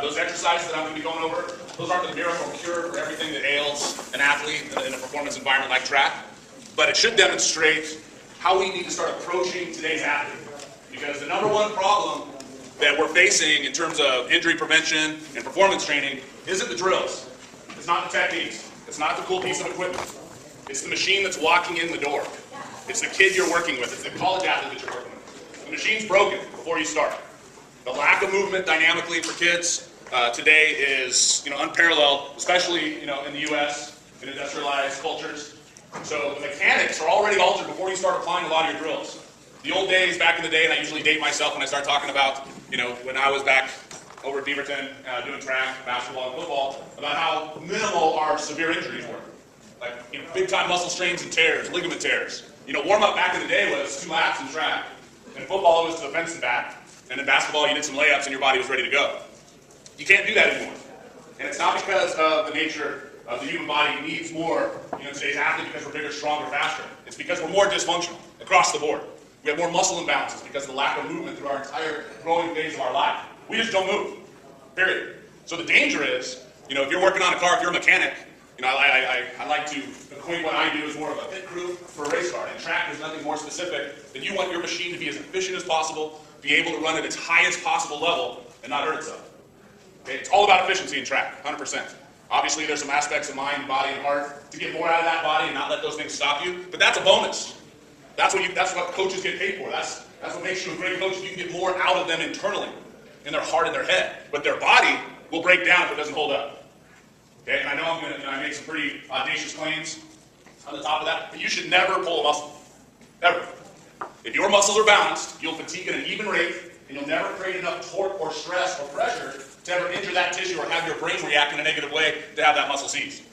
Those exercises that I'm going to be going over, those aren't the miracle cure for everything that ails an athlete in a performance environment like track, but it should demonstrate how we need to start approaching today's athlete. Because the number one problem that we're facing in terms of injury prevention and performance training isn't the drills. It's not the techniques. It's not the cool piece of equipment. It's the machine that's walking in the door. It's the kid you're working with. It's the college athlete that you're working with. The machine's broken before you start. The lack of movement dynamically for kids today is unparalleled, especially in the U.S. in industrialized cultures. So the mechanics are already altered before you start applying a lot of your drills. The old days, back in the day, and I usually date myself when I start talking about when I was back over at Beaverton doing track, basketball, and football, about how minimal our severe injuries were. Like big time muscle strains and tears, ligament tears. Warm up back in the day was 2 laps in track. In football, it was to the fence and back. And in basketball, you did some layups and your body was ready to go. You can't do that anymore. And it's not because of the nature of the human body needs more, today's athlete, because we're bigger, stronger, faster. It's because we're more dysfunctional across the board. We have more muscle imbalances because of the lack of movement through our entire growing phase of our life. We just don't move, period. So the danger is, if you're working on a car, if you're a mechanic, I like to equate what I do as more of a pit crew for a race car. In track, there's nothing more specific than you want your machine to be as efficient as possible, be able to run at its highest possible level, and not hurt itself. Okay? It's all about efficiency in track, 100%. Obviously, there's some aspects of mind, body, and heart to get more out of that body and not let those things stop you, but that's a bonus. That's what coaches get paid for. That's what makes you a great coach. You can get more out of them internally, in their heart and their head. But their body will break down if it doesn't hold up. Okay? And I know I make some pretty audacious claims on the top of that, but you should never pull a muscle. Ever. If your muscles are balanced, you'll fatigue at an even rate, and you'll never create enough torque or stress or pressure to ever injure that tissue or have your brain react in a negative way to have that muscle seize.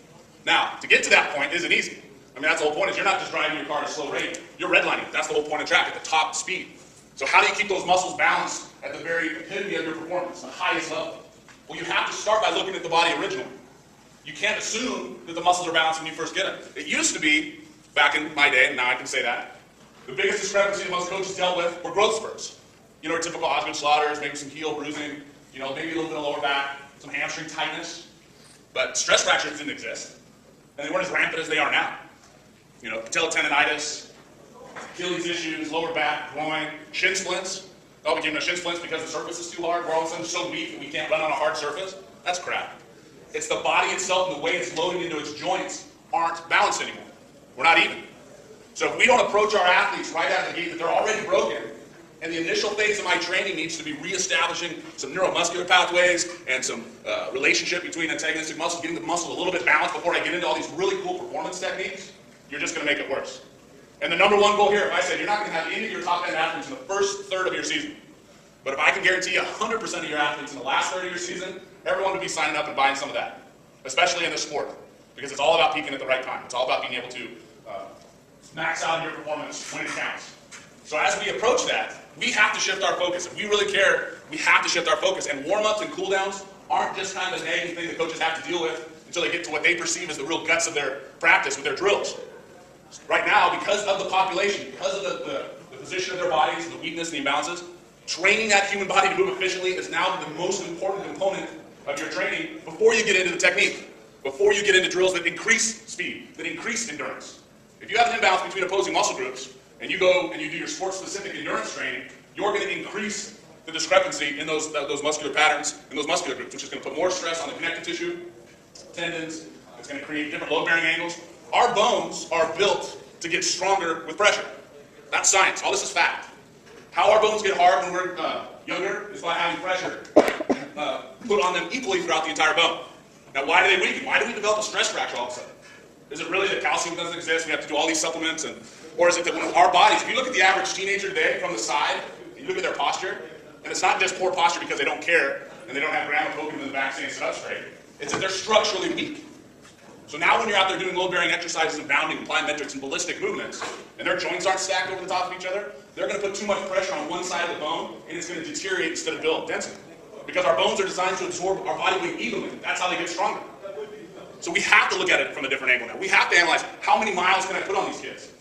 Now, to get to that point isn't easy. That's the whole point, is you're not just driving your car at a slow rate, you're redlining. That's the whole point of track, at the top speed. So how do you keep those muscles balanced at the very epitome of your performance, the highest level? Well, you have to start by looking at the body originally. You can't assume that the muscles are balanced when you first get them. It used to be, back in my day, and now I can say that, the biggest discrepancy that most coaches dealt with were growth spurts. Typical Osgood slaughters, maybe some heel bruising, maybe a little bit of lower back, some hamstring tightness. But stress fractures didn't exist, and they weren't as rampant as they are now. Patella tendonitis, Achilles issues, lower back, groin, shin splints. Oh, we give them shin splints because the surface is too hard. We're all of a sudden so weak that we can't run on a hard surface. That's crap. It's the body itself and the way it's loading into its joints aren't balanced anymore. We're not even. So if we don't approach our athletes right out of the gate that they're already broken, and the initial phase of my training needs to be reestablishing some neuromuscular pathways and some relationship between antagonistic muscles, getting the muscle a little bit balanced before I get into all these really cool performance techniques, you're just going to make it worse. And the number one goal here, if I said you're not going to have any of your top-end athletes in the first third of your season, but if I can guarantee you 100% of your athletes in the last third of your season, everyone would be signing up and buying some of that, especially in the sport, because it's all about peaking at the right time. It's all about being able to max out your performance when it counts. So as we approach that, we have to shift our focus. If we really care, we have to shift our focus. And warm-ups and cool-downs aren't just kind of a nagging thing that coaches have to deal with until they get to what they perceive as the real guts of their practice with their drills. Right now, because of the population, because of the position of their bodies, the weakness and the imbalances, training that human body to move efficiently is now the most important component of your training before you get into the technique, before you get into drills that increase speed, that increase endurance. If you have an imbalance between opposing muscle groups, and you go and you do your sport-specific endurance training, you're going to increase the discrepancy in those muscular patterns and those muscular groups, which is going to put more stress on the connective tissue, tendons. It's going to create different load-bearing angles. Our bones are built to get stronger with pressure. That's science. All this is fact. How our bones get hard when we're younger is by having pressure put on them equally throughout the entire bone. Now, why do they weaken? Why do we develop a stress fracture all of a sudden? Is it really that calcium doesn't exist? We have to do all these supplements, or is it that when our bodies, if you look at the average teenager today from the side, and you look at their posture, and it's not just poor posture because they don't care, and they don't have grandma poking them in the back saying sit up straight, it's that they're structurally weak. So now when you're out there doing load-bearing exercises and bounding and plyometrics and ballistic movements, and their joints aren't stacked over the top of each other, they're going to put too much pressure on one side of the bone, and it's going to deteriorate instead of build density. Because our bones are designed to absorb our body weight evenly. That's how they get stronger. So we have to look at it from a different angle now. We have to analyze, how many miles can I put on these kids?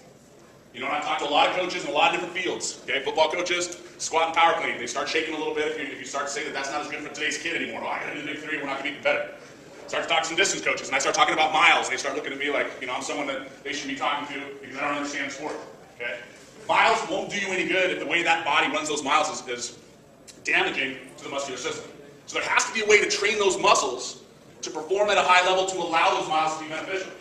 And I've talked to a lot of coaches in a lot of different fields. Okay, football coaches, Squat and power clean, they start shaking a little bit if you start to say that that's not as good for today's kid anymore. Oh, I gotta do the big three, we're not gonna be competitive. Start to talk to some distance coaches, and I start talking about miles, and they start looking at me like, I'm someone that they should be talking to because I don't understand sport, okay? Miles won't do you any good if the way that body runs those miles is damaging to the muscular system. So there has to be a way to train those muscles to perform at a high level to allow those miles to be beneficial.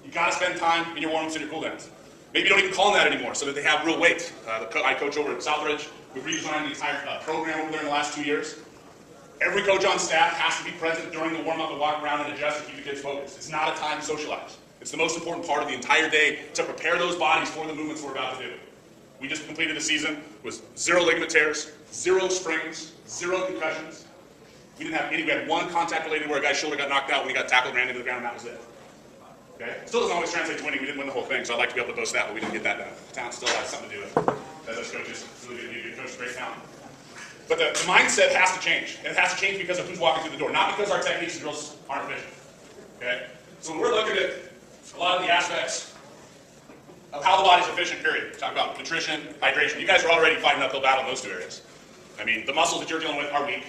You gotta spend time in your warm-ups and your cool-downs. Maybe you don't even call them that anymore so that they have real weight. I coach over at Southridge. We've redesigned the entire program over there in the last 2 years. Every coach on staff has to be present during the warm-up and walk around and adjust to keep the kids focused. It's not a time to socialize. It's the most important part of the entire day to prepare those bodies for the movements we're about to do. We just completed a season with 0 ligament tears, 0 sprains, 0 concussions. We didn't have any. We had 1 contact related where a guy's shoulder got knocked out when he got tackled, ran into the ground, and that was it. Okay? Still doesn't always translate to winning. We didn't win the whole thing, so I'd like to be able to boast that, but we didn't get that done. The talent still has something to do with it. As us coaches, it's really good to be a good coach, great talent. But the mindset has to change. And it has to change because of who's walking through the door, not because our techniques and drills aren't efficient. Okay? So when we're looking at a lot of the aspects of how the body's efficient, period. Talk about nutrition, hydration. You guys are already fighting an uphill battle in those 2 areas. I mean, the muscles that you're dealing with are weak.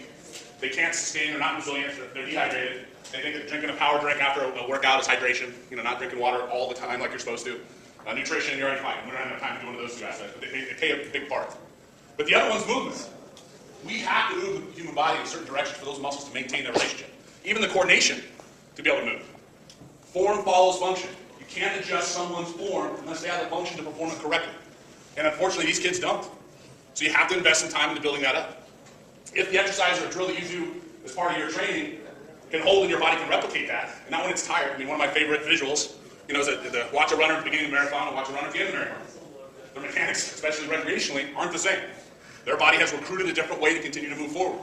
They can't sustain, they're not resilient, they're dehydrated. They think that drinking a power drink after a workout is hydration, not drinking water all the time like you're supposed to. Nutrition, you're already fine. We don't have enough time to go into those 2 aspects, but they play a big part. But the other one's movement. We have to move the human body in certain directions for those muscles to maintain their relationship. Even the coordination to be able to move. Form follows function. You can't adjust someone's form unless they have the function to perform it correctly. And unfortunately, these kids don't. So you have to invest some time into building that up. If the exercise or drill that you do as part of your training can hold and your body can replicate that, and not when it's tired. I mean, one of my favorite visuals, is to watch a runner at the beginning of the marathon and watch a runner at the end of the marathon. Their mechanics, especially recreationally, aren't the same. Their body has recruited a different way to continue to move forward.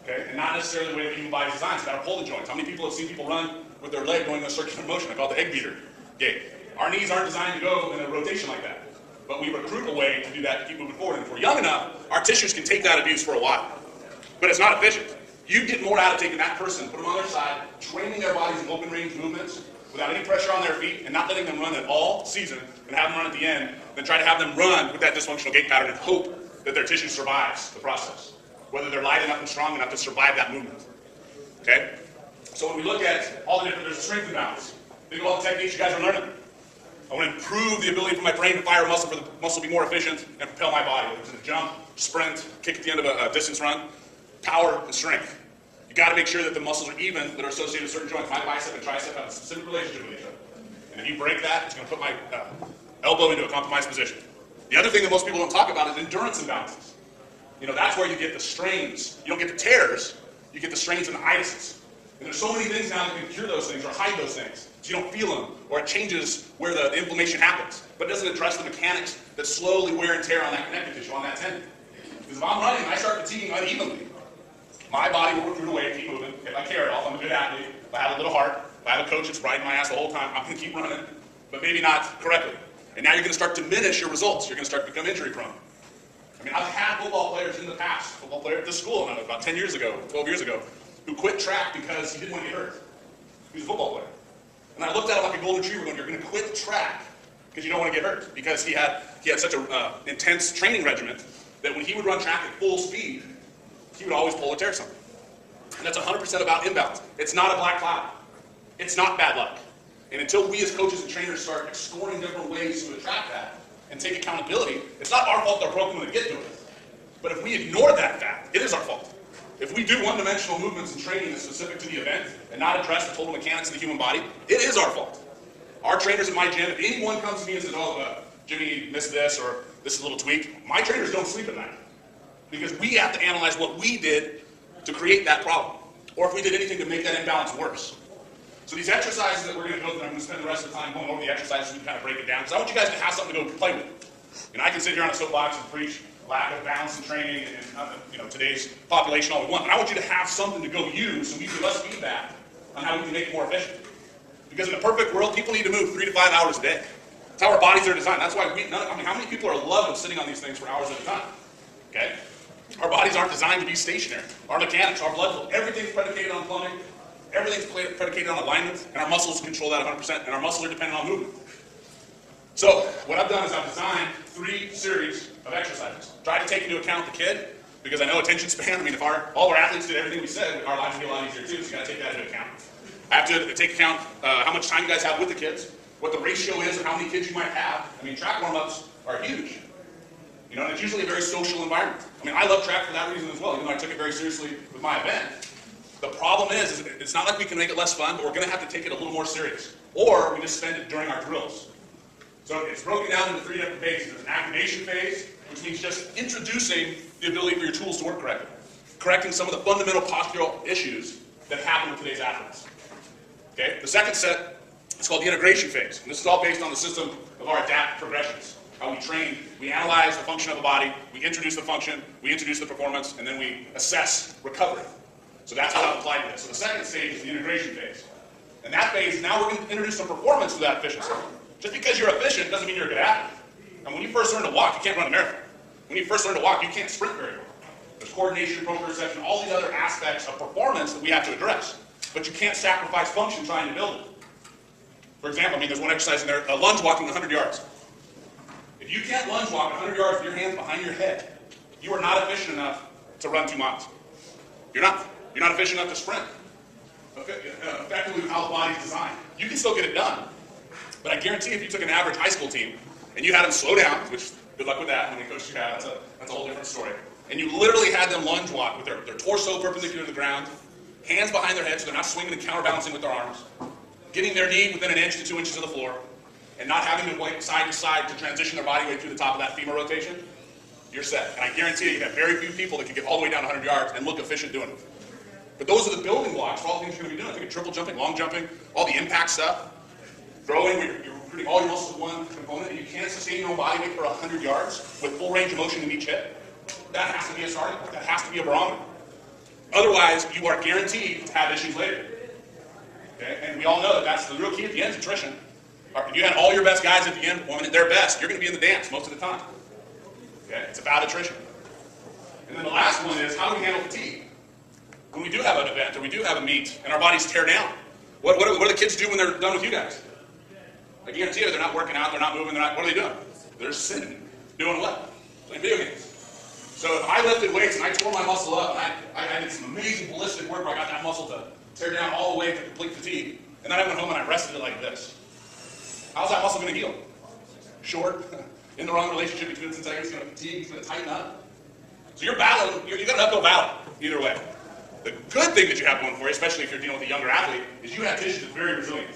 Okay? And not necessarily the way the human body is designed. It's got to pull the joints. How many people have seen people run with their leg going in a circular motion? I call it the egg beater gait. Our knees aren't designed to go in a rotation like that. But we recruit a way to do that to keep moving forward. And if we're young enough, our tissues can take that abuse for a while. But it's not efficient. You get more out of taking that person, put them on their side, training their bodies in open range movements without any pressure on their feet and not letting them run at all season and have them run at the end, than try to have them run with that dysfunctional gait pattern and hope that their tissue survives the process, whether they're light enough and strong enough to survive that movement. Okay? So when we look at all the different, there's strength and balance. Think of all the techniques you guys are learning. I want to improve the ability for my brain to fire a muscle for the muscle to be more efficient and propel my body, whether it's in a jump, sprint, kick at the end of a distance run, power and strength. You got to make sure that the muscles are even that are associated with certain joints. My bicep and tricep have a specific relationship with each other. And if you break that, it's going to put my elbow into a compromised position. The other thing that most people don't talk about is endurance imbalances. That's where you get the strains. You don't get the tears, you get the strains and the itises. And there's so many things now that can cure those things or hide those things, so you don't feel them, or it changes where the inflammation happens. But it doesn't address the mechanics that slowly wear and tear on that connective tissue, on that tendon. Because if I'm running and I start fatiguing unevenly, my body will recruit a way to keep moving. If I care at all, I'm a good athlete. If I have a little heart, if I have a coach that's riding my ass the whole time, I'm going to keep running, but maybe not correctly. And now you're going to start to diminish your results. You're going to start to become injury prone. I mean, I've had football players in the past, football player at this school about 10 years ago, 12 years ago, who quit track because he didn't want to get hurt. He was a football player. And I looked at him like a golden retriever going, you're going to quit track because you don't want to get hurt. Because he had such an intense training regimen that when he would run track at full speed, he would always pull or tear something. And that's 100% about imbalance. It's not a black cloud. It's not bad luck. And until we as coaches and trainers start exploring different ways to attract that and take accountability, it's not our fault they're broken when they get to it. But if we ignore that fact, it is our fault. If we do one-dimensional movements and training that's specific to the event and not address the total mechanics of the human body, it is our fault. Our trainers at my gym, if anyone comes to me and says, Jimmy missed this, or this is a little tweak, my trainers don't sleep at night. Because we have to analyze what we did to create that problem, or if we did anything to make that imbalance worse. So these exercises that we're going to go through, I'm going to spend the rest of the time going over the exercises so we can kind of break it down, because I want you guys to have something to go play with. I can sit here on a soapbox and preach lack of balance in training and today's population all we want, but I want you to have something to go use so we give us feedback on how we can make it more efficient. Because in a perfect world, people need to move 3 to 5 hours a day. That's how our bodies are designed. That's why how many people are loving sitting on these things for hours at a time? Okay? Our bodies aren't designed to be stationary. Our mechanics, our blood flow, everything's predicated on plumbing, everything's predicated on alignment, and our muscles control that 100%, and our muscles are dependent on movement. So what I've done is I've designed 3 series of exercises. Try to take into account the kid, because I know attention span, I mean, if all our athletes did everything we said, our lives would be a lot easier too, so you gotta take that into account. I have to take account how much time you guys have with the kids, what the ratio is of how many kids you might have. I mean, track warm-ups are huge. You know, and it's usually a very social environment. I mean, I love track for that reason as well, even though I took it very seriously with my event. The problem is it's not like we can make it less fun, but we're gonna have to take it a little more serious. Or we just spend it during our drills. So it's broken down into 3 different phases. There's an activation phase, which means just introducing the ability for your tools to work correctly. Correcting some of the fundamental postural issues that happen with today's athletes. Okay? The second set is called the integration phase. And this is all based on the system of our adapt progressions. How we train, we analyze the function of the body, we introduce the function, we introduce the performance, and then we assess recovery. So that's what I've applied to this. So the second stage is the integration phase. And that phase, now we're going to introduce some performance to that efficiency. Just because you're efficient doesn't mean you're a good athlete. And when you first learn to walk, you can't run a marathon. When you first learn to walk, you can't sprint very well. There's coordination, proprioception, all these other aspects of performance that we have to address. But you can't sacrifice function trying to build it. For example, I mean, there's one exercise in there, lunge walking 100 yards. If you can't lunge walk 100 yards with your hands behind your head, you are not efficient enough to run 2 miles. You're not. You're not efficient enough to sprint. Effectively, how the body's designed. You can still get it done. But I guarantee if you took an average high school team and you had them slow down, which good luck with that, how many coaches you have, that's a whole different story. And you literally had them lunge walk with their torso perpendicular to the ground, hands behind their head so they're not swinging and counterbalancing with their arms, getting their knee within 1 inch to 2 inches of the floor, and not having to go side to side to transition their body weight through the top of that femur rotation, you're set. And I guarantee you have very few people that can get all the way down 100 yards and look efficient doing it. But those are the building blocks for all the things you're going to be doing. I think triple jumping, long jumping, all the impact stuff. Throwing, you're recruiting all your muscles in one component, and you can't sustain your own body weight for 100 yards with full range of motion in each hip. That has to be a starting point. That has to be a barometer. Otherwise, you are guaranteed to have issues later. Okay? And we all know that that's the real key at the end is attrition. If you had all your best guys at the end performing at their best, you're going to be in the dance most of the time. Okay? It's about attrition. And then the last one is, how do we handle fatigue? When we do have an event or we do have a meet and our bodies tear down, what do the kids do when they're done with you guys? I guarantee you they're not working out, they're not moving, what are they doing? They're sitting. Doing what? Playing video games. So if I lifted weights and I tore my muscle up and I did some amazing ballistic work where I got that muscle to tear down all the way to complete fatigue, and then I went home and I rested it like this, how's that muscle going to heal? Short, in the wrong relationship between its integrity, it's going to fatigue, it's going to tighten up. So you're battling, you've got an uphill battle either way. The good thing that you have going for you, especially if you're dealing with a younger athlete, is you have tissue that's very resilient.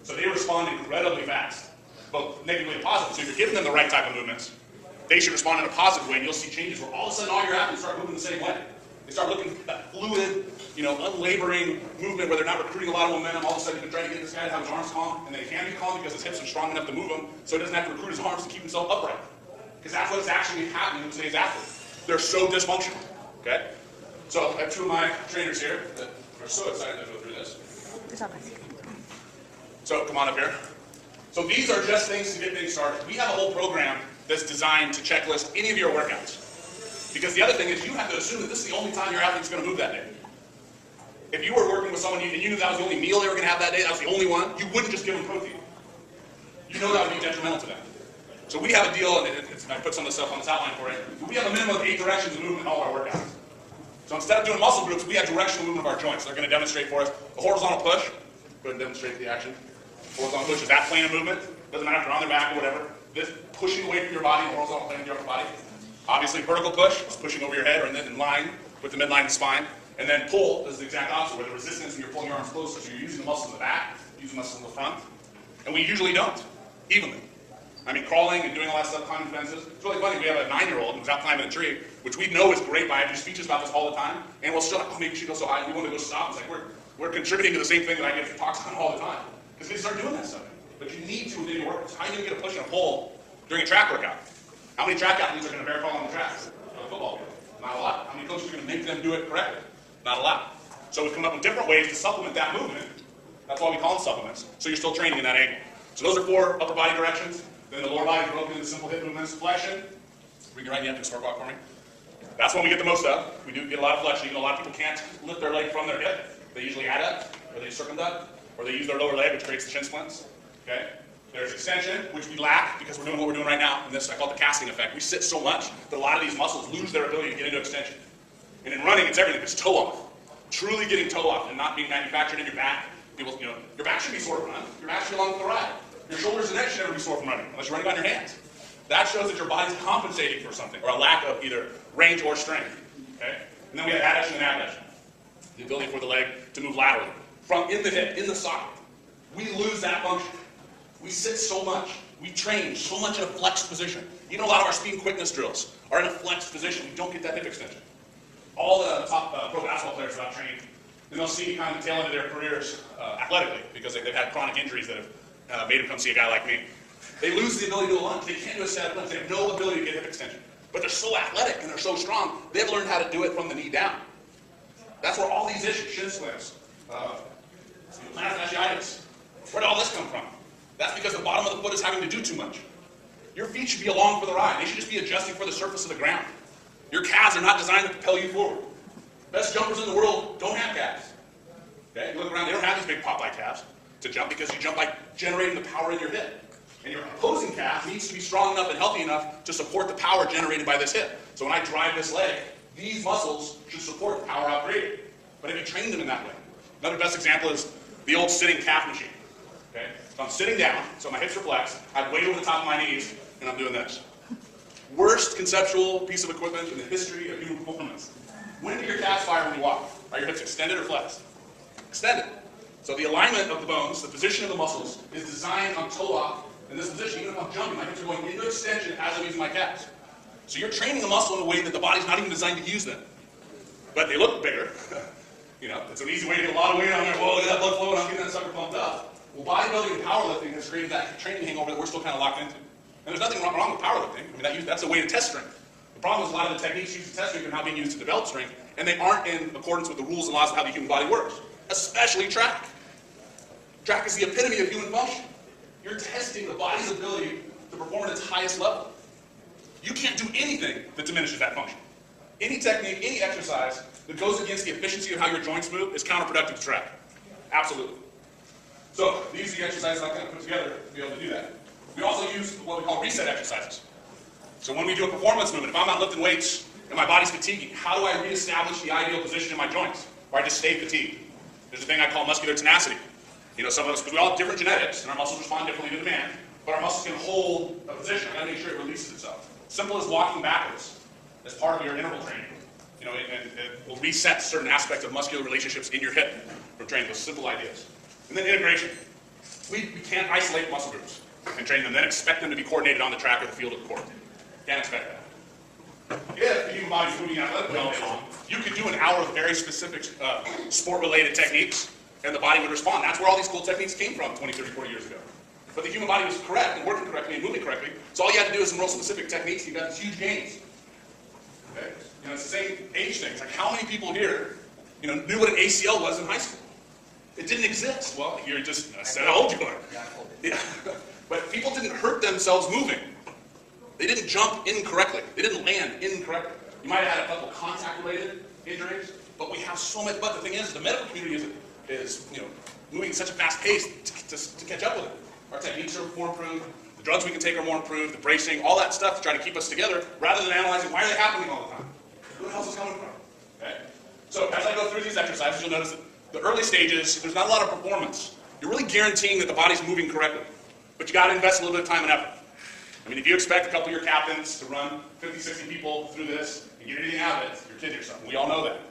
So they respond incredibly fast, both negatively and positively. So if you're giving them the right type of movements, they should respond in a positive way, and you'll see changes where all of a sudden all your athletes start moving the same way. They start looking at that fluid, unlaboring movement where they're not recruiting a lot of momentum. All of a sudden you can try to get this guy to have his arms calm, and then he can be calm because his hips are strong enough to move him, so he doesn't have to recruit his arms to keep himself upright. Because that's what's actually happening with today's athletes. They're so dysfunctional. Okay? So I have 2 of my trainers here that are so excited to go through this. So come on up here. So these are just things to get things started. We have a whole program that's designed to checklist any of your workouts. Because the other thing is you have to assume that this is the only time your athlete's going to move that day. If you were working with someone and you knew that was the only meal they were going to have that day, that was the only one, you wouldn't just give them protein. You know that would be detrimental to them. So we have a deal, and I put some of the stuff on this outline for you. We have a minimum of 8 directions of movement in all our workouts. So instead of doing muscle groups, we have directional movement of our joints. They're going to demonstrate for us a horizontal push. Go ahead and demonstrate the action. Horizontal push is that plane of movement. Doesn't matter if you're on their back or whatever. This pushing away from your body, horizontal plane of your upper body. Obviously, vertical push is pushing over your head or in line with the midline of the spine. And then pull is the exact opposite, where the resistance when you're pulling your arms closer. So you're using the muscle in the back, using muscle in the front. And we usually don't, evenly. I mean, crawling and doing all that stuff, climbing fences. It's really funny. We have a 9-year-old who's out climbing a tree, which we know is great. I do speeches about this all the time. And we'll still, maybe she goes so high, and we want to go stop. It's like we're contributing to the same thing that I get talks on all the time. Because we start doing that stuff. But you need to within your workouts. How are you going to get a push and a pull during a track workout? How many track athletes are going to bear fall on the track? On a football field? Not a lot. How many coaches are going to make them do it correctly? Not a lot. So we've come up with different ways to supplement that movement. That's why we call them supplements. So you're still training in that angle. So those are 4 upper body directions. Then the lower body is broken into simple hip movements. Flexion. Read your right knee up to a square walk for me. That's when we get the most of. We do get a lot of flexion. A lot of people can't lift their leg from their hip. They usually adduct, or they circumduct, or they use their lower leg, which creates the shin splints. Okay? There's extension, which we lack because we're doing what we're doing right now, and this I call it the casting effect. We sit so much that a lot of these muscles lose their ability to get into extension. And in running, it's everything. It's toe off. Truly getting toe off and not being manufactured in your back. People, your back should be sore from running. Your back should be long for the ride. Your shoulders and neck should never be sore from running, unless you're running on your hands. That shows that your body's compensating for something, or a lack of either range or strength. Okay? And then we have adduction and abduction. The ability for the leg to move laterally. From in the hip, in the socket. We lose that function. We sit so much. We train so much in a flexed position. Even a lot of our speed and quickness drills are in a flexed position. We don't get that hip extension. All the top pro basketball players that I've trained, and they'll see kind of the tail end of their careers athletically because they've had chronic injuries that have made them come see a guy like me. They lose the ability to do a lunge. They can't do a static lunge. They have no ability to get hip extension. But they're so athletic and they're so strong, they've learned how to do it from the knee down. That's where all these issues, shin splints, plantar fasciitis, where did all this come from? That's because the bottom of the foot is having to do too much. Your feet should be along for the ride. They should just be adjusting for the surface of the ground. Your calves are not designed to propel you forward. Best jumpers in the world don't have calves. Okay? You look around, they don't have these big Popeye calves to jump because you jump by generating the power in your hip. And your opposing calf needs to be strong enough and healthy enough to support the power generated by this hip. So when I drive this leg, these muscles should support the power I've created. But if you train them in that way. Another best example is the old sitting calf machine. Okay? So I'm sitting down, so my hips are flexed, I have weight over the top of my knees, and I'm doing this. Worst conceptual piece of equipment in the history of human performance. When do your calves fire when you walk? Are your hips extended or flexed? Extended. So the alignment of the bones, the position of the muscles, is designed on toe off. In this position, even if I'm jumping, my hips are going into extension as I'm using my calves. So you're training the muscle in a way that the body's not even designed to use them. But they look bigger. It's an easy way to get a lot of weight on there. Whoa, look at that blood flowing, I'm getting that sucker pumped up. Well, bodybuilding and powerlifting has created that training hangover that we're still kind of locked into. And there's nothing wrong with powerlifting. That's a way to test strength. The problem is a lot of the techniques used to test strength are now being used to develop strength, and they aren't in accordance with the rules and laws of how the human body works, especially track. Track is the epitome of human function. You're testing the body's ability to perform at its highest level. You can't do anything that diminishes that function. Any technique, any exercise that goes against the efficiency of how your joints move is counterproductive to track. Absolutely. So these are the exercises I kind of put together to be able to do that. We also use what we call reset exercises. So when we do a performance movement, if I'm not lifting weights and my body's fatiguing, how do I reestablish the ideal position in my joints where I just stay fatigued? There's a thing I call muscular tenacity. Some of us, because we all have different genetics, and our muscles respond differently to demand, but our muscles can hold a position. I gotta make sure it releases itself. Simple as walking backwards as part of your interval training. It will reset certain aspects of muscular relationships in your hip from training those simple ideas. And then integration. We can't isolate muscle groups and train them, then expect them to be coordinated on the track or the field of the court. Can't expect that. If the human body is moving athletically all day long, you could do an hour of very specific sport-related techniques, and the body would respond. That's where all these cool techniques came from 20, 30, 40 years ago. But the human body was correct and working correctly and moving correctly, so all you had to do is some real specific techniques, and you got these huge gains. Okay? It's the same age thing. It's like how many people here knew what an ACL was in high school? It didn't exist. Well, you're just, I said how old you are. Yeah. But people didn't hurt themselves moving. They didn't jump incorrectly. They didn't land incorrectly. You might have had a couple contact-related injuries, but we have so much. But the thing is, the medical community is moving at such a fast pace to catch up with it. Our techniques are more improved. The drugs we can take are more improved. The bracing, all that stuff to try to keep us together, rather than analyzing why are they happening all the time. Where the hell is this coming from? Okay. So as I go through these exercises, you'll notice that the early stages, there's not a lot of performance. You're really guaranteeing that the body's moving correctly, but you got to invest a little bit of time and effort. If you expect a couple of your captains to run 50, 60 people through this and get anything out of it, you're kidding yourself. We all know that.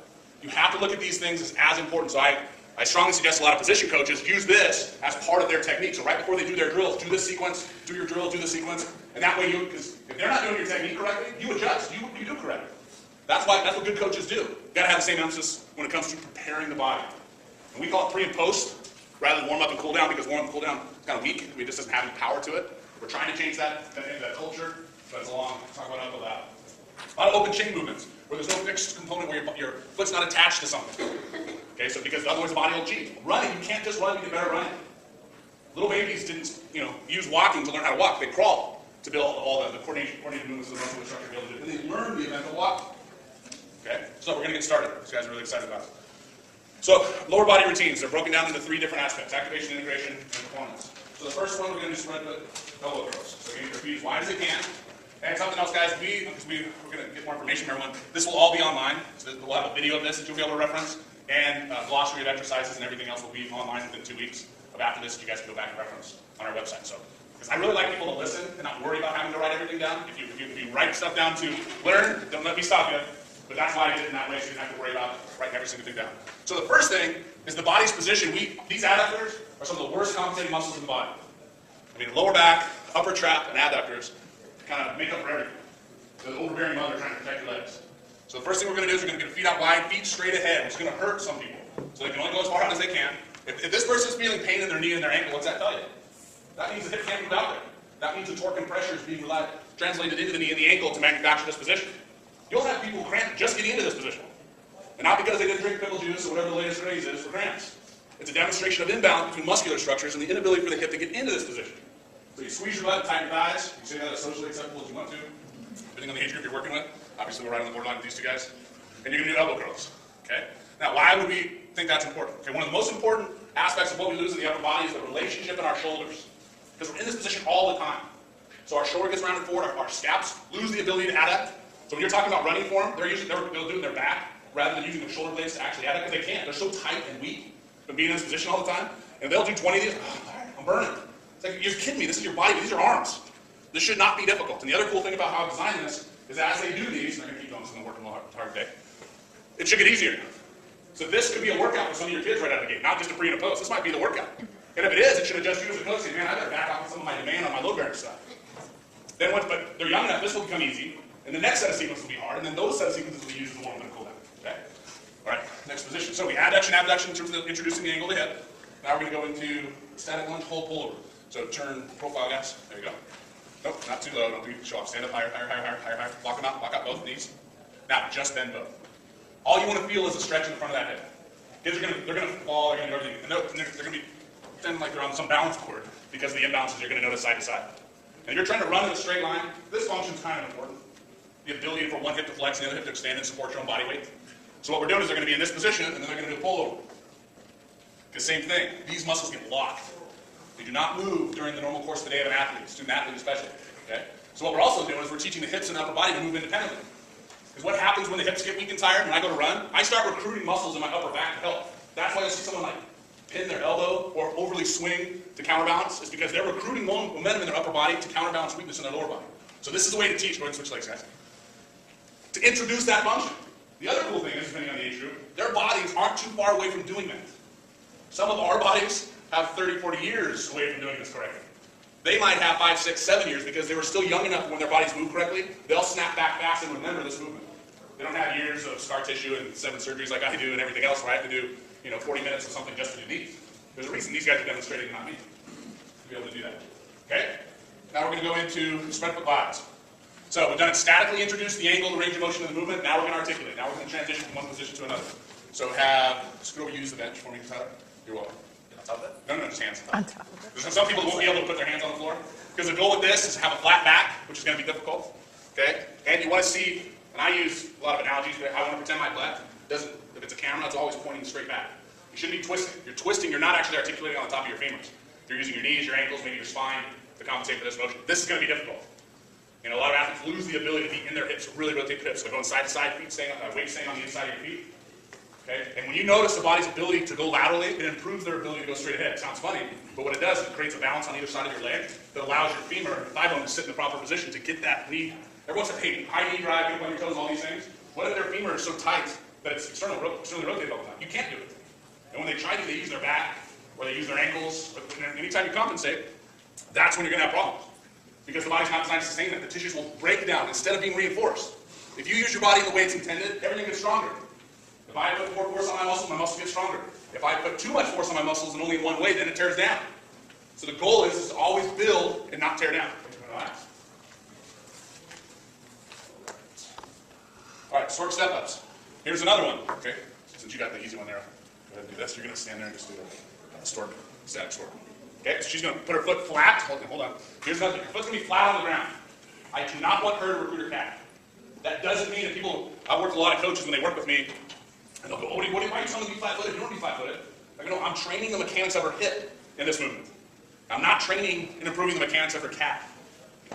You have to look at these things as important. So I strongly suggest a lot of position coaches use this as part of their technique. So right before they do their drills, do this sequence, do your drill, do the sequence, and that way because if they're not doing your technique correctly, you adjust, you do correctly. That's what good coaches do. You got to have the same emphasis when it comes to preparing the body. And we call it pre and post rather than warm up and cool down because warm up and cool down is kind of weak. It just doesn't have any power to it. We're trying to change that culture, but it's a long talk about uphill battle. A lot of open chain movements where there's no fixed component where your foot's not attached to something. Okay, so because otherwise the body will cheat. Running, you can't just run to get better running. Little babies didn't, use walking to learn how to walk. They crawled to build all the coordinated movements of the muscle structure to be able to do. And they learned the event of walking. Okay, so we're going to get started. These guys are really excited about it. So lower body routines, they're broken down into 3 different aspects: activation, integration, and performance. So the first one, we're going to do spread foot elbow curls. So get your feet as wide as they can. And something else, guys, because we're going to get more information from everyone. This will all be online. So we'll have a video of this that you'll be able to reference. And glossary of exercises and everything else will be online within 2 weeks of after this. You guys can go back and reference on our website. So, because I really like people to listen and not worry about having to write everything down. If you write stuff down to learn, don't let me stop you. But that's why I did it in that way, so you don't have to worry about writing every single thing down. So the first thing is the body's position. These adductors are some of the worst compensating muscles in the body. I mean, lower back, upper trap, and adductors kind of make up for everything. So the overbearing mother trying to protect your legs. So the first thing we're going to do is we're going to get feet out wide, feet straight ahead, which is going to hurt some people. So they can only go as far out as they can. If this person's feeling pain in their knee and their ankle, what's that tell you? That means the hip can't move out there. That means the torque and pressure is being translated into the knee and the ankle to manufacture this position. You'll have people cramp just getting into this position. And not because they didn't drink pickle juice or whatever the latest craze is for cramps. It's a demonstration of imbalance between muscular structures and the inability for the hip to get into this position. So you squeeze your butt, tighten your thighs. You say that as socially acceptable as you want to, depending on the age group you're working with. Obviously, we're right on the borderline with these two guys. And you're going to do elbow curls. Okay? Now, why would we think that's important? Okay, one of the most important aspects of what we lose in the upper body is the relationship in our shoulders. Because we're in this position all the time. So our shoulder gets rounded forward, our scaps lose the ability to adduct. So when you're talking about running form, they'll do it in their back rather than using their shoulder blades to actually adduct, because they can't. They're so tight and weak from being in this position all the time. And they'll do 20 of these. Oh, I'm burning. It's like, you're kidding me. This is your body. These are arms. This should not be difficult. And the other cool thing about how I designed this is that as they do these, and I'm going to keep going, it's going to work a hard day, it should get easier. So this could be a workout for some of your kids right out of the gate, not just a pre and a post. This might be the workout. And if it is, it should adjust you as a coach. Say, man, I better back off on some of my demand on my load bearing stuff. Then but they're young enough, this will become easy. And the next set of sequences will be hard. And then those set of sequences will be used as the one we're going to cool down. Okay? All right, next position. So we adduction, abduction in terms of introducing the angle of the hip. Now we're going to go into static lunge, hold, pull over. So turn profile, guys. There you go. Nope, not too low. Don't do show off. Stand up higher, higher, higher, higher, higher, higher. Lock them out. Lock out both knees. Now, just bend both. All you want to feel is a stretch in the front of that hip. Kids they're going to fall. They're going to do everything. And they're going to be pretending like they're on some balance board because of the imbalances you're going to notice side to side. And if you're trying to run in a straight line, this function is kind of important. The ability for one hip to flex and the other hip to extend and support your own body weight. So what we're doing is they're going to be in this position, and then they're going to do a pull over. The same thing. These muscles get locked. They do not move during the normal course of the day of an athlete, student athlete especially. Okay? So what we're also doing is we're teaching the hips and the upper body to move independently. Because what happens when the hips get weak and tired, when I go to run, I start recruiting muscles in my upper back to help. That's why you'll see someone like pin their elbow or overly swing to counterbalance, is because they're recruiting momentum in their upper body to counterbalance weakness in their lower body. So this is the way to teach. Go ahead and switch legs, guys. To introduce that function. The other cool thing is, depending on the age group, their bodies aren't too far away from doing that. Some of our bodies have 30, 40 years away from doing this correctly. They might have 5, 6, 7 years because they were still young enough when their bodies move correctly. They'll snap back fast and remember this movement. They don't have years of scar tissue and 7 surgeries like I do and everything else where I have to do 40 minutes of something just to do these. There's a reason these guys are demonstrating, not me, to be able to do that. Okay? Now we're going to go into spread foot bias. So we've done it statically, introduced the angle, the range of motion of the movement. Now we're going to articulate. Now we're going to transition from one position to another. So scoot over, use the bench for me, Tyler. You're welcome. On top of it? No, just hands. On top of it. Some people won't be able to put their hands on the floor. Because the goal with this is to have a flat back, which is going to be difficult. Okay? And you want to see, and I use a lot of analogies, but I want to pretend my butt doesn't, if it's a camera, it's always pointing straight back. You shouldn't be twisting. You're twisting, you're not actually articulating on the top of your femurs. You're using your knees, your ankles, maybe your spine to compensate for this motion. This is going to be difficult. And a lot of athletes lose the ability to be in their hips, really rotate the hips. So going side to side, weight staying on the inside of your feet. Okay? And when you notice the body's ability to go laterally, it improves their ability to go straight ahead. It sounds funny, but what it does is it creates a balance on either side of your leg that allows your femur and thigh bone to sit in the proper position to get that knee. Everyone says, hey, high knee drive, get up on your toes, all these things. What if their femur is so tight that it's externally rotated all the time? You can't do it. And when they try to, they use their back, or they use their ankles. Anytime you compensate, that's when you're going to have problems. Because the body's not designed to sustain that. The tissues will break down instead of being reinforced. If you use your body in the way it's intended, everything gets stronger. If I put more force on my muscles get stronger. If I put too much force on my muscles and only in one way, then it tears down. So the goal is to always build and not tear down. All right, stork step-ups. Here's another one. Okay, since you got the easy one there, go ahead and do this. You're going to stand there and just do a stork, static stork. Okay, so she's going to put her foot flat. Hold on. Here's another thing. Your foot's going to be flat on the ground. I do not want her to recruit her calf. That doesn't mean that people, I've worked with a lot of coaches when they work with me, and they'll go, why are you telling me to be flat-footed? You don't want to be flat-footed. I go, no, I'm training the mechanics of her hip in this movement. I'm not training and improving the mechanics of her calf.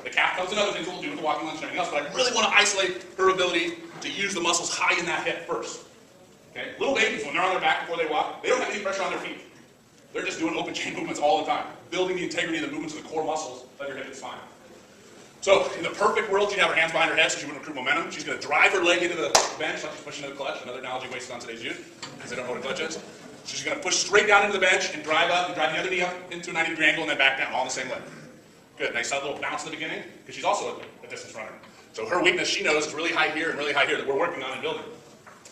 The calf comes in other things we'll do with the walking lunge and everything else, but I really want to isolate her ability to use the muscles high in that hip first. Okay? Little babies, when they're on their back before they walk, they don't have any pressure on their feet. They're just doing open chain movements all the time, building the integrity of the movements of the core muscles of your hip and spine. So in the perfect world, she'd have her hands behind her head so she wouldn't accrue momentum. She's going to drive her leg into the bench like she's pushing into the clutch. Another analogy wasted on today's youth because they don't know what a clutch is. She's going to push straight down into the bench and drive up and drive the other knee up into a 90-degree angle and then back down, all on the same leg. Good. Nice little bounce in the beginning because she's also a distance runner. So her weakness, she knows, is really high here and really high here that we're working on and building.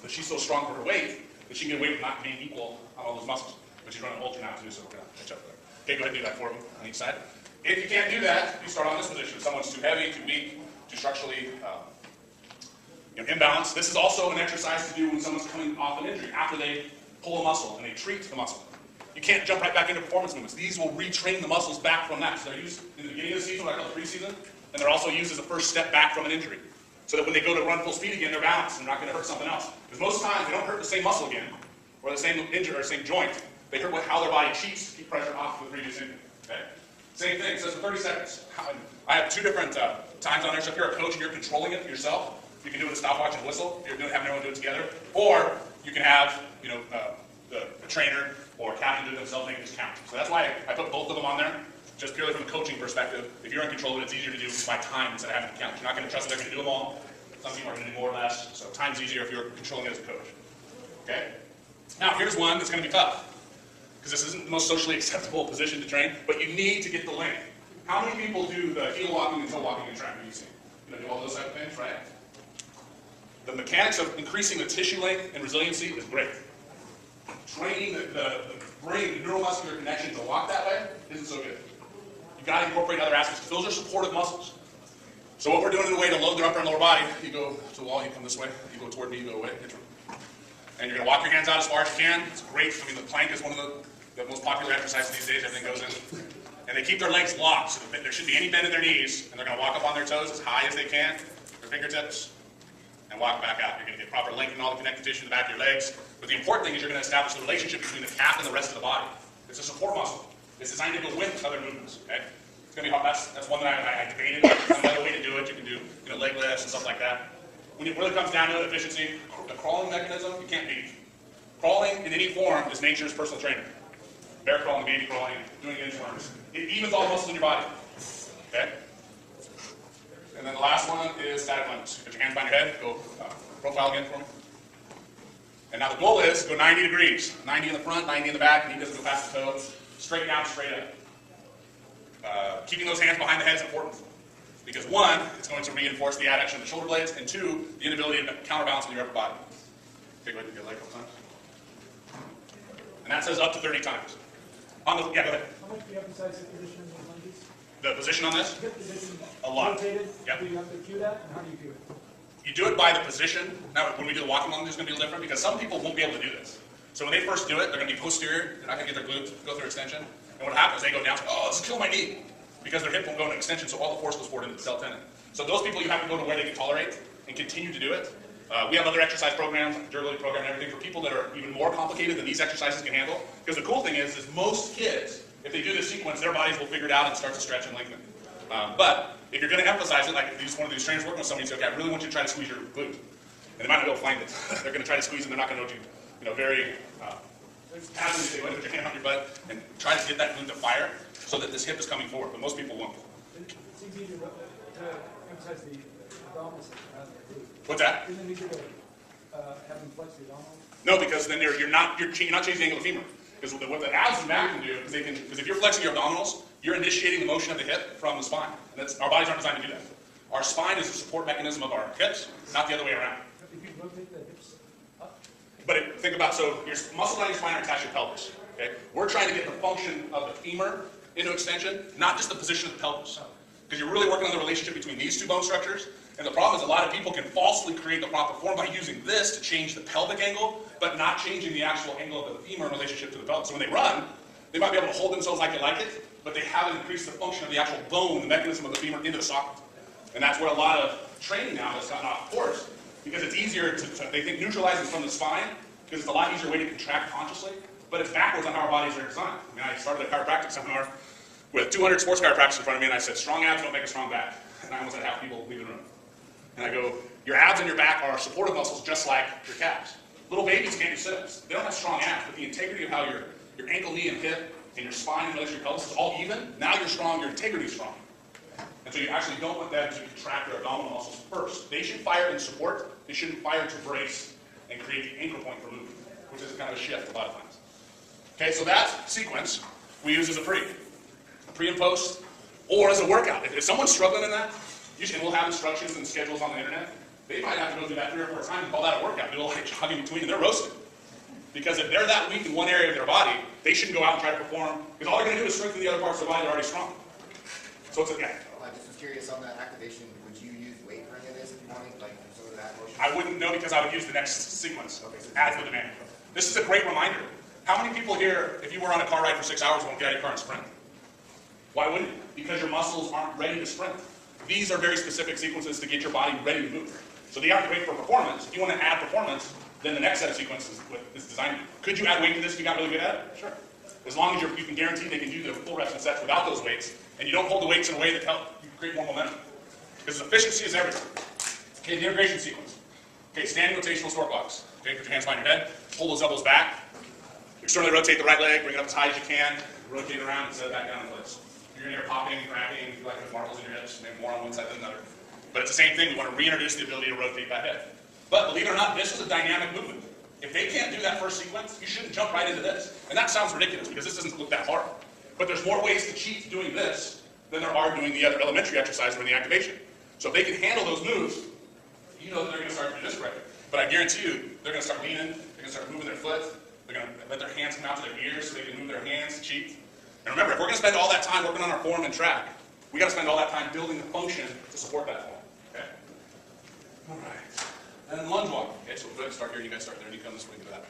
But she's so strong for her weight that she can get away with not being equal on all those muscles. But she's running ultra now too, so we're going to catch up there. Okay, go ahead and do that for me on each side. If you can't do that, you start on this position. If someone's too heavy, too weak, too structurally imbalanced. This is also an exercise to do when someone's coming off an injury, after they pull a muscle and they treat the muscle. You can't jump right back into performance movements. These will retrain the muscles back from that. So they're used in the beginning of the season, what I call the preseason, and they're also used as a first step back from an injury. So that when they go to run full speed again, they're balanced and they're not going to hurt something else. Because most times they don't hurt the same muscle again, or the same injury or same joint. They hurt how their body cheats to keep pressure off the previous injury. Okay? Same thing, it says for 30 seconds. I have two different times on there. So if you're a coach and you're controlling it yourself, you can do it with a stopwatch and whistle. If you're having everyone do it together. Or you can have the trainer or captain do it themselves and they can just count. So that's why I put both of them on there, just purely from a coaching perspective. If you're in control of it, it's easier to do by time instead of having to count. You're not going to trust that they're going to do them all. Some people are going to do more or less. So time's easier if you're controlling it as a coach. Okay? Now here's one that's going to be tough. Because this isn't the most socially acceptable position to train, but you need to get the length. How many people do the heel walking and toe walking in track? You've seen? Do all those type of things, right? The mechanics of increasing the tissue length and resiliency is great. Training the brain, the neuromuscular connection to walk that way isn't so good. You've got to incorporate other aspects. Those are supportive muscles. So what we're doing in a way to load their upper and lower body, you go to the wall, you come this way, you go toward me, you go away. And you're going to walk your hands out as far as you can. It's great. I mean, the plank is one of the most popular exercises these days. Everything goes in. And they keep their legs locked, so that there shouldn't be any bend in their knees. And they're going to walk up on their toes as high as they can, their fingertips, and walk back out. You're going to get proper length in all the connective tissue in the back of your legs. But the important thing is you're going to establish the relationship between the calf and the rest of the body. It's a support muscle. It's designed to go with other movements. Okay? It's going to be hard. That's one that I debated. There's another way to do it. You can do leg lifts and stuff like that. When it really comes down to efficiency, the crawling mechanism, you can't beat. Crawling in any form is nature's personal trainer. Bear crawling, baby crawling, doing inchworms. It evens all the muscles in your body. Okay? And then the last one is static lunges. Put your hands behind your head. Go profile again for me. And now the goal is go 90 degrees. 90 in the front, 90 in the back. Knee doesn't go past the toe. Straight down, straight up. Keeping those hands behind the head is important. Because one, it's going to reinforce the adduction of the shoulder blades, and two, the inability to counterbalance in your upper body. Okay, go ahead and get your leg a couple times. And that says up to 30 times. Yeah, go ahead. How much do you emphasize the position of the lunges? The position on this? Hip position. A lot. Rotated. Yep. Do you have to cue that, and how do you cue it? You do it by the position. Now, when we do the walking lunge, it's going to be a little different because some people won't be able to do this. So when they first do it, they're going to be posterior. They're not going to get their glutes go through extension. And what happens, they go down, oh, this is killing my knee. Because their hip won't go into extension, so all the force goes forward into the cell tendon. So those people, you have to go to where they can tolerate and continue to do it. We have other exercise programs, like the durability program and everything, for people that are even more complicated than these exercises can handle. Because the cool thing is most kids, if they do this sequence, their bodies will figure it out and start to stretch and lengthen. But if you're going to emphasize it, like if one of these trainers working with somebody, you say, okay, I really want you to try to squeeze your glute. And they might not be able to find it. They're going to try to squeeze and they're not going to know very passively say, put your hand on your butt and try to get that glute to fire so that this hip is coming forward. But most people won't. It's easy to emphasize the abdominals rather than the glute. What's that? Isn't it easier to have them flex the abdominals? No, because then you're not changing the angle of the femur. Because what the abs and back can do is because if you're flexing your abdominals, you're initiating the motion of the hip from the spine. And our bodies aren't designed to do that. Our spine is a support mechanism of our hips, not the other way around. If you rotate the hips up? But think about, so your muscles on your spine are attached to your pelvis. Okay? We're trying to get the function of the femur into extension, not just the position of the pelvis. Because you're really working on the relationship between these two bone structures. And the problem is a lot of people can falsely create the proper form by using this to change the pelvic angle, but not changing the actual angle of the femur in relationship to the pelvis. So when they run, they might be able to hold themselves like they like it, but they haven't increased the function of the actual bone, the mechanism of the femur, into the socket. And that's where a lot of training now has gotten off course, because it's easier they think neutralizing from the spine, because it's a lot easier way to contract consciously, but it's backwards on how our bodies are designed. I mean, I started a chiropractic seminar with 200 sports chiropractors in front of me, and I said, strong abs don't make a strong back. And I almost had half people leave the room. And I go, your abs and your back are supportive muscles just like your calves. Little babies can't do sit-ups. They don't have strong abs, but the integrity of how your ankle, knee, and hip, and your spine and your pelvis is all even. Now you're strong, your integrity is strong. And so you actually don't want them to contract their abdominal muscles first. They should fire in support. They shouldn't fire to brace and create the anchor point for movement, which is kind of a shift a lot of times. Okay, so that sequence we use as a pre and post, or as a workout. If someone's struggling in that, usually we'll have instructions and schedules on the internet. They might have to go through that 3 or 4 times and call that a workout. Do a little like jog in between, and they're roasted. Because if they're that weak in one area of their body, they shouldn't go out and try to perform, because all they're going to do is strengthen the other parts of their body that are already strong. So it's yeah. I just was curious on that activation. Would you use weight for any of this if you wanted, like some of that motion? I wouldn't know because I would use the next sequence as the demand. This is a great reminder. How many people here, if you were on a car ride for 6 hours, won't get out of your car and sprint? Why wouldn't you? Because your muscles aren't ready to sprint. These are very specific sequences to get your body ready to move. So they aren't great for performance. If you want to add performance, then the next set of sequences is designed to. Could you add weight to this if you got really good at it? Sure. As long as you can guarantee they can do the full reps and sets without those weights, and you don't hold the weights in a way that helps you create more momentum. Because efficiency is everything. Okay, the integration sequence. Okay, standing rotational sport blocks. Okay, put your hands behind your head, pull those elbows back, externally rotate the right leg, bring it up as high as you can, rotate it around and set it back down in place. You're going to hear popping, cracking, like there's marbles in your hips, maybe more on one side than another. But it's the same thing, we want to reintroduce the ability to rotate that head. But believe it or not, this is a dynamic movement. If they can't do that first sequence, you shouldn't jump right into this. And that sounds ridiculous because this doesn't look that hard. But there's more ways to cheat doing this than there are doing the other elementary exercise or the activation. So if they can handle those moves, you know that they're going to start doing this correctly. But I guarantee you, they're going to start leaning, they're going to start moving their foot, they're going to let their hands come out to their ears so they can move their hands to cheat. And remember, if we're going to spend all that time working on our form and track, we got to spend all that time building the function to support that form. Okay? All right. And then lunge walk. Okay, so we'll go ahead and start here. You guys start there, and you come this way to that.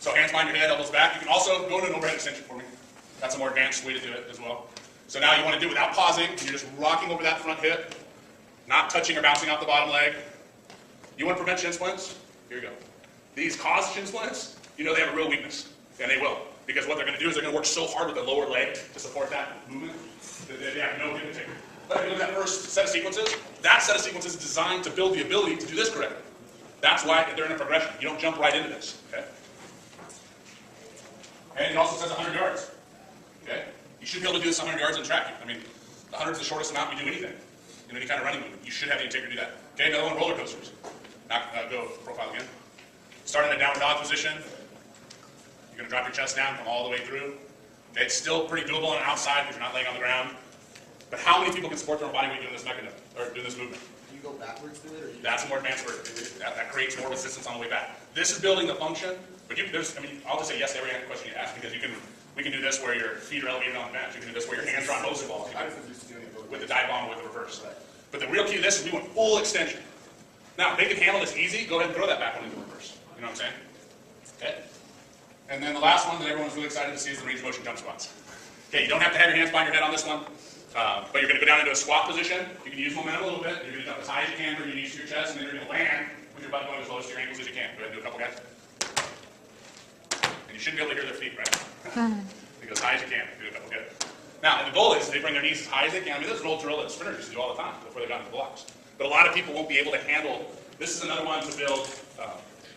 So hands behind your head, elbows back. You can also go into an overhead extension for me. That's a more advanced way to do it as well. So now you want to do it without pausing. You're just rocking over that front hip, not touching or bouncing off the bottom leg. You want to prevent shin splints? Here you go. These cause shin splints, you know they have a real weakness, and they will. Because what they're going to do is they're going to work so hard with the lower leg to support that movement that they have no hip integrity. But if you look at that first set of sequences, that set of sequences is designed to build the ability to do this correctly. That's why they're in a progression. You don't jump right into this. Okay? And it also says 100 yards. Okay? You should be able to do this 100 yards in tracking. I mean, 100 is the shortest amount we do anything. In any kind of running movement. You should have the integrity to do that. Okay, another one, roller coasters. Now, go profile again. Start in a downward dog position. You're going to drop your chest down, come all the way through. Okay, it's still pretty doable on the outside because you're not laying on the ground. But how many people can support their own body weight doing this mechanism, or doing this movement? Do you go backwards through it? Or That's a more advanced version. That creates more resistance on the way back. This is building the function, but I'll just say yes to every question you ask because we can do this where your feet are elevated on the bench. You can do this where your hands are on hose balls. With the dive bomb or with the reverse. But the real key to this is we want full extension. Now, if they can handle this easy, go ahead and throw that back one into reverse. You know what I'm saying? Okay. And then the last one that everyone's really excited to see is the range of motion jump squats. Okay, you don't have to have your hands behind your head on this one, but you're going to go down into a squat position. You can use momentum a little bit. You're going to jump as high as you can, bring your knees to your chest, and then you're going to land with your butt going as low as to your ankles as you can. Go ahead and do a couple, guys. And you should be able to hear their feet, right? Go as high as you can. Do a couple, good. Now, and the goal is they bring their knees as high as they can. I mean, this is an old drill that sprinters used to do all the time before they got into the blocks. But a lot of people won't be able to handle. This is another one to build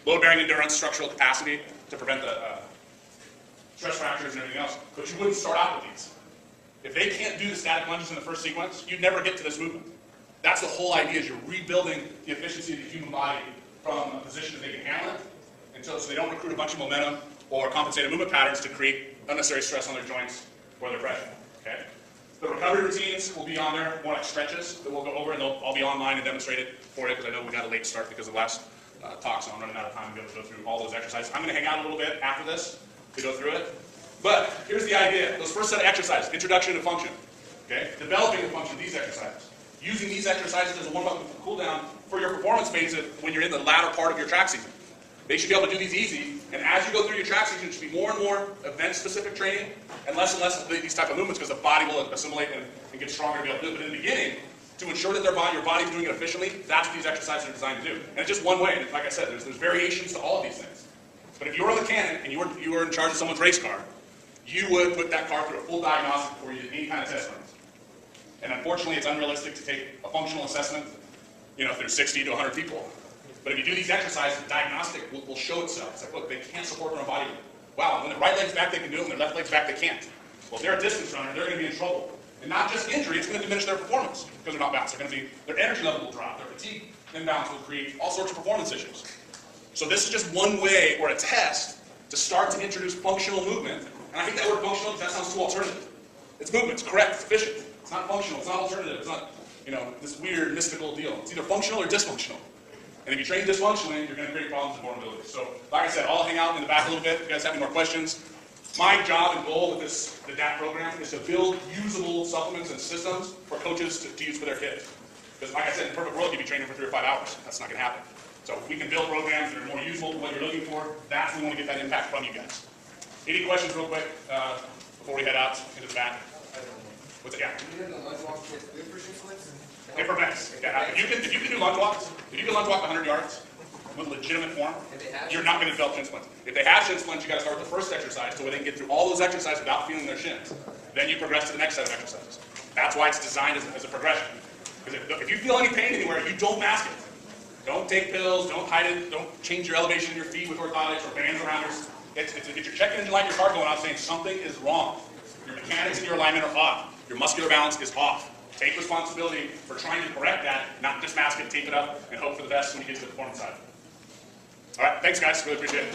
load-bearing endurance, structural capacity to prevent the stress fractures and everything else. But you wouldn't start out with these. If they can't do the static lunges in the first sequence, you'd never get to this movement. That's the whole idea, is you're rebuilding the efficiency of the human body from a position that they can handle it, and so they don't recruit a bunch of momentum or compensated movement patterns to create unnecessary stress on their joints or their pressure. Okay? The recovery routines will be on there, more like stretches that we'll go over, and they'll all be online and demonstrated for you because I know we got a late start because of the last talk, so I'm running out of time to be able to go through all those exercises. I'm going to hang out a little bit after this to go through it. But here's the idea. Those first set of exercises, introduction to function. Okay? Developing the function, these exercises. Using these exercises as a warm-up and cool down for your performance phase when you're in the latter part of your track season. They should be able to do these easy, and as you go through your track season, it should be more and more event-specific training and less of these type of movements because the body will assimilate and get stronger to be able to do it. But in the beginning, to ensure that your body's doing it efficiently, that's what these exercises are designed to do. And it's just one way, and like I said, there's variations to all of these things. But if you're on the cannon and you were in charge of someone's race car, you would put that car through a full diagnostic before you did any kind of test runs. And unfortunately, it's unrealistic to take a functional assessment, through 60 to 100 people. But if you do these exercises, the diagnostic will show itself. It's like, look, they can't support their own body weight. Wow, when their right leg's back, they can do it. When their left leg's back, they can't. Well, if they're a distance runner, they're going to be in trouble. And not just injury, it's going to diminish their performance because they're not balanced. Their energy level will drop. Their fatigue imbalance will create all sorts of performance issues. So this is just one way or a test to start to introduce functional movement. And I hate that word functional because that sounds too alternative. It's movement. It's correct. It's efficient. It's not functional. It's not alternative. It's not, this weird mystical deal. It's either functional or dysfunctional. And if you train dysfunctionally, you're going to create problems with vulnerability. So, like I said, I'll hang out in the back a little bit if you guys have any more questions. My job and goal with the DAP program is to build usable supplements and systems for coaches to use for their kids. Because like I said, in the perfect world, you'd be training for 3 or 5 hours. That's not going to happen. So if we can build programs that are more useful to what you're looking for, that's when we want to get that impact from you guys. Any questions real quick before we head out into the back? What's it? Yeah. It prevents. Yeah. If you can do lunge walks, if you can lunge walk 100 yards with legitimate form, you're not going to develop shin splints. If they have shin splints, you got to start with the first exercise to where they can get through all those exercises without feeling their shins. Then you progress to the next set of exercises. That's why it's designed as a progression. Because if you feel any pain anywhere, you don't mask it. Don't take pills, don't hide it, don't change your elevation of your feet with orthotics or bands around your... If you're checking engine light in your car going out saying something is wrong, your mechanics and your alignment are off, your muscular balance is off. Take responsibility for trying to correct that, not just mask it, tape it up, and hope for the best when you get to the performance side. All right, thanks guys, really appreciate it.